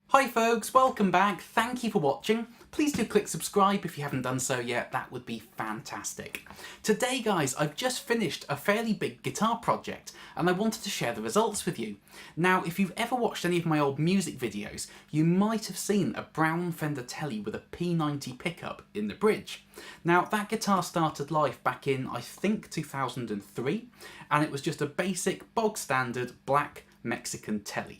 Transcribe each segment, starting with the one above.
Hi folks, welcome back. Thank you for watching. Please do click subscribe if you haven't done so yet, that would be fantastic. Today guys, I've just finished a fairly big guitar project and I wanted to share the results with you. Now if you've ever watched any of my old music videos, you might have seen a brown Fender Tele with a P90 pickup in the bridge. Now that guitar started life back in I think 2003 and it was just a basic bog standard black Mexican Tele.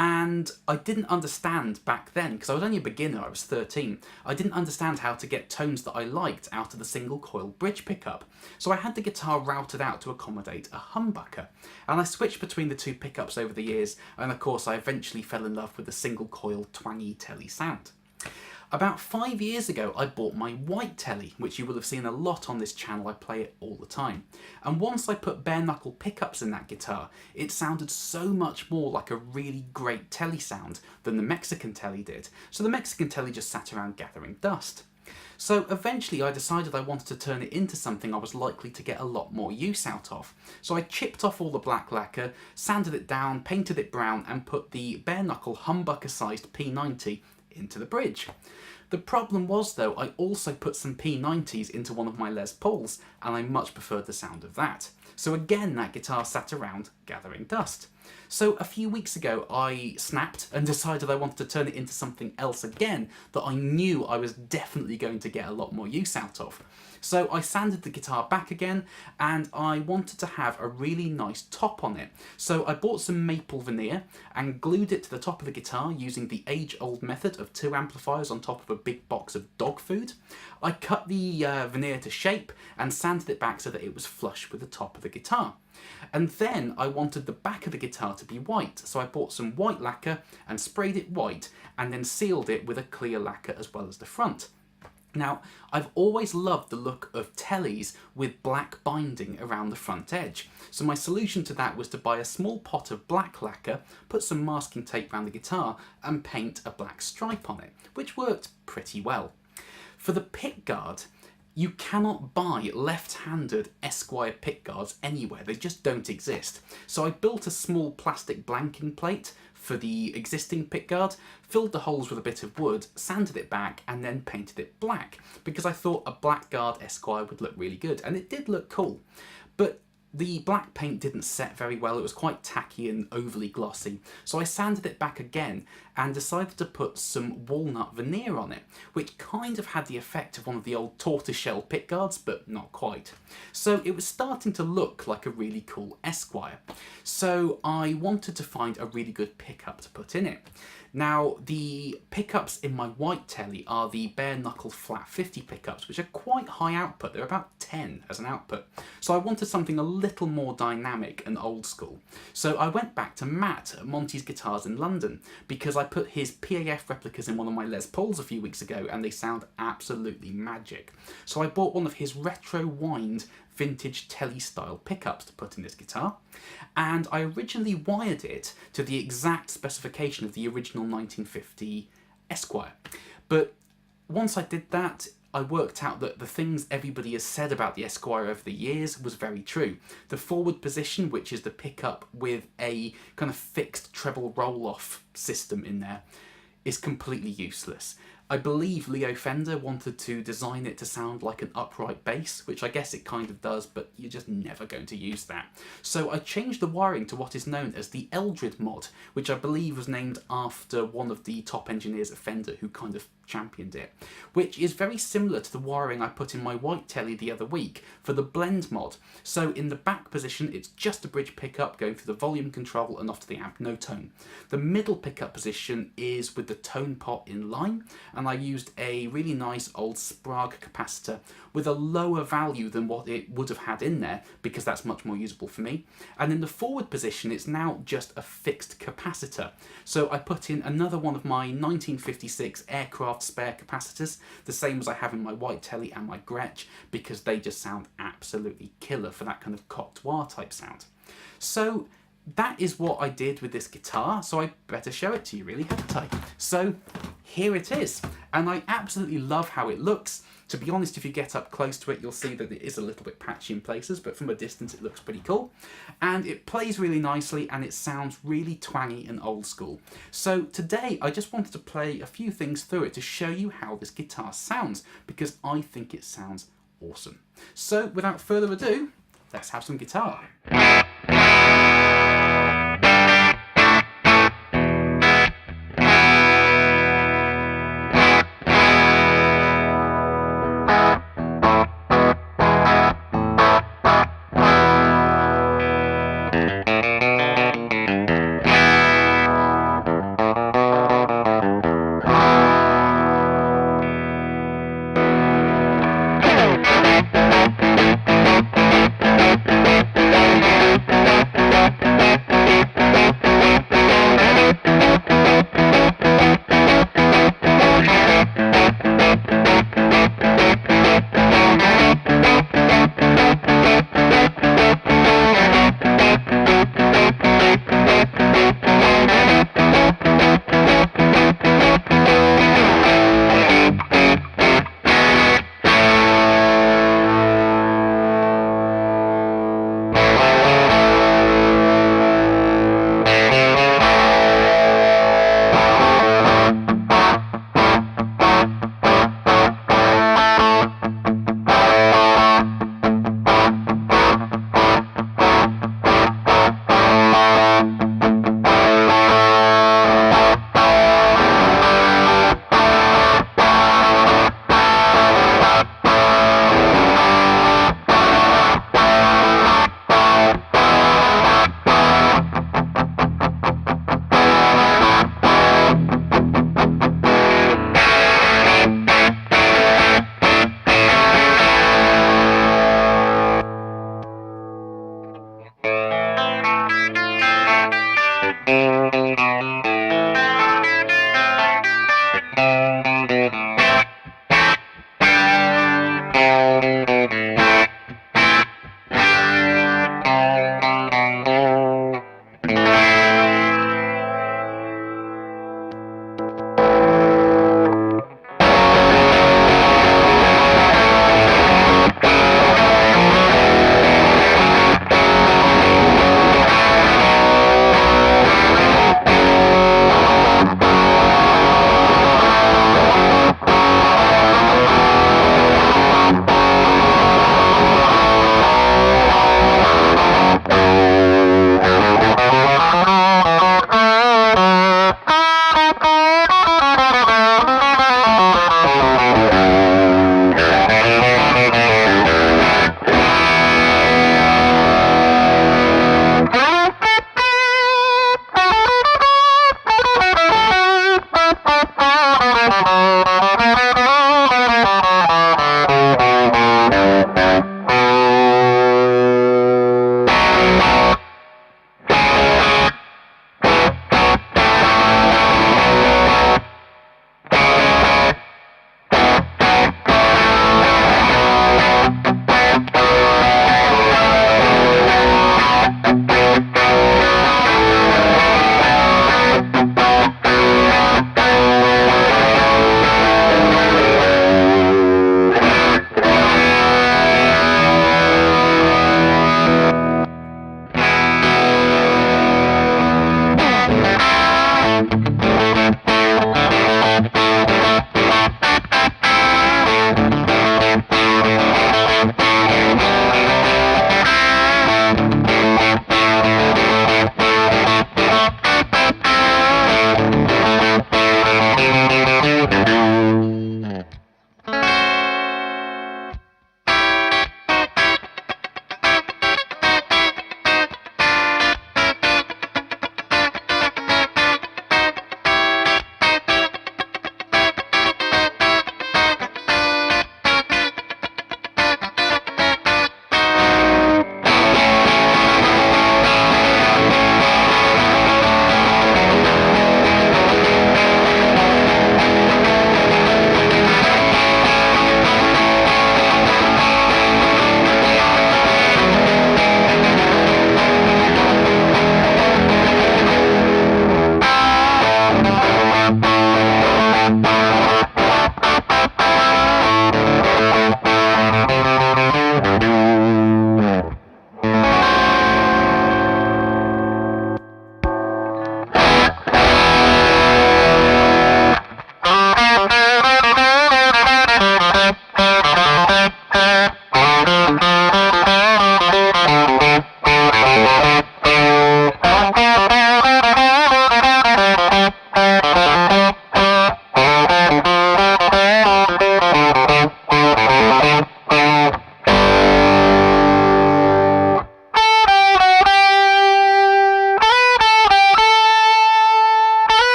And I didn't understand back then, because I was only a beginner, I was 13, I didn't understand how to get tones that I liked out of the single coil bridge pickup. So I had the guitar routed out to accommodate a humbucker. And I switched between the two pickups over the years, and of course I eventually fell in love with the single coil twangy Tele sound. About 5 years ago I bought my white Tele, which you will have seen a lot on this channel, I play it all the time. And once I put bare knuckle pickups in that guitar, it sounded so much more like a really great Tele sound than the Mexican Tele did, so the Mexican Tele just sat around gathering dust. So eventually I decided I wanted to turn it into something I was likely to get a lot more use out of. So I chipped off all the black lacquer, sanded it down, painted it brown and put the bare knuckle humbucker sized P90 into the bridge. The problem was though, I also put some P90s into one of my Les Pauls and I much preferred the sound of that. So again that guitar sat around gathering dust. So a few weeks ago I snapped and decided I wanted to turn it into something else again that I knew I was definitely going to get a lot more use out of. So I sanded the guitar back again and I wanted to have a really nice top on it. So I bought some maple veneer and glued it to the top of the guitar using the age-old method of 2 amplifiers on top of a big box of dog food. I cut the veneer to shape and sanded it back so that it was flush with the top of the guitar. And then I wanted the back of the guitar to be white, so I bought some white lacquer and sprayed it white and then sealed it with a clear lacquer as well as the front. Now, I've always loved the look of Teles with black binding around the front edge, so my solution to that was to buy a small pot of black lacquer, put some masking tape around the guitar and paint a black stripe on it, which worked pretty well. For the pickguard, you cannot buy left-handed Esquire pickguards anywhere, they just don't exist. So I built a small plastic blanking plate for the existing pickguard, filled the holes with a bit of wood, sanded it back and then painted it black because I thought a blackguard Esquire would look really good, and it did look cool. But the black paint didn't set very well, it was quite tacky and overly glossy, so I sanded it back again and decided to put some walnut veneer on it, which kind of had the effect of one of the old tortoiseshell pickguards, but not quite. So it was starting to look like a really cool Esquire. So I wanted to find a really good pickup to put in it. Now, the pickups in my white Tele are the bare knuckle flat 50 pickups, which are quite high output. They're about 10 as an output. So I wanted something a little more dynamic and old school. So I went back to Matt at Monty's Guitars in London because I put his PAF replicas in one of my Les Pauls a few weeks ago and they sound absolutely magic. So I bought one of his retro wined vintage Tele style pickups to put in this guitar, and I originally wired it to the exact specification of the original 1950 Esquire. But once I did that, I worked out that the things everybody has said about the Esquire over the years was very true. The forward position, which is the pickup with a kind of fixed treble roll-off system in there, is completely useless. I believe Leo Fender wanted to design it to sound like an upright bass, which I guess it kind of does, but you're just never going to use that. So I changed the wiring to what is known as the Eldred mod, which I believe was named after one of the top engineers at Fender who kind of championed it, which is very similar to the wiring I put in my white Tele the other week for the blend mod. So in the back position it's just a bridge pickup going through the volume control and off to the amp, no tone. The middle pickup position is with the tone pot in line, and I used a really nice old Sprague capacitor with a lower value than what it would have had in there because that's much more usable for me. And in the forward position it's now just a fixed capacitor. So I put in another one of my 1956 aircraft spare capacitors, the same as I have in my white Tele and my Gretsch, because they just sound absolutely killer for that kind of cocktoir type sound. So that is what I did with this guitar, so I better show it to you really, hadn't I? So here it is. and I absolutely love how it looks. To be honest, if you get up close to it, you'll see that it is a little bit patchy in places, but from a distance it looks pretty cool. And it plays really nicely, and it sounds really twangy and old school. So today I just wanted to play a few things through it to show you how this guitar sounds, because I think it sounds awesome. So without further ado, let's have some guitar.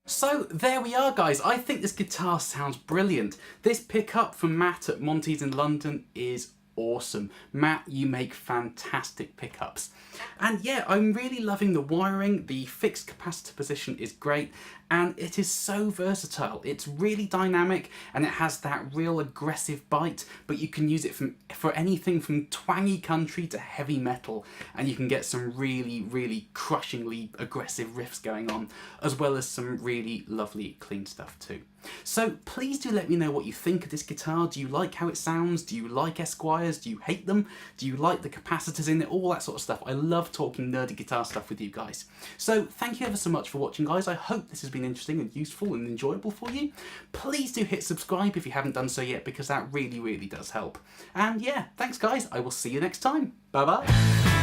So there we are, guys. I think this guitar sounds brilliant. This pickup from Matt at Monty's in London is awesome. Matt, you make fantastic pickups. And yeah, I'm really loving the wiring. The fixed capacitor position is great, and it is so versatile. It's really dynamic, and it has that real aggressive bite, but you can use it for anything from twangy country to heavy metal, and you can get some really, really crushingly aggressive riffs going on, as well as some really lovely clean stuff too. So please do let me know what you think of this guitar. Do you like how it sounds? Do you like Esquires? Do you hate them? Do you like the capacitors in it? All that sort of stuff. I love talking nerdy guitar stuff with you guys. So thank you ever so much for watching, guys. I hope this has been interesting and useful and enjoyable for you. Please do hit subscribe if you haven't done so yet, because that really, really does help. And yeah, thanks guys. I will see you next time. Bye bye.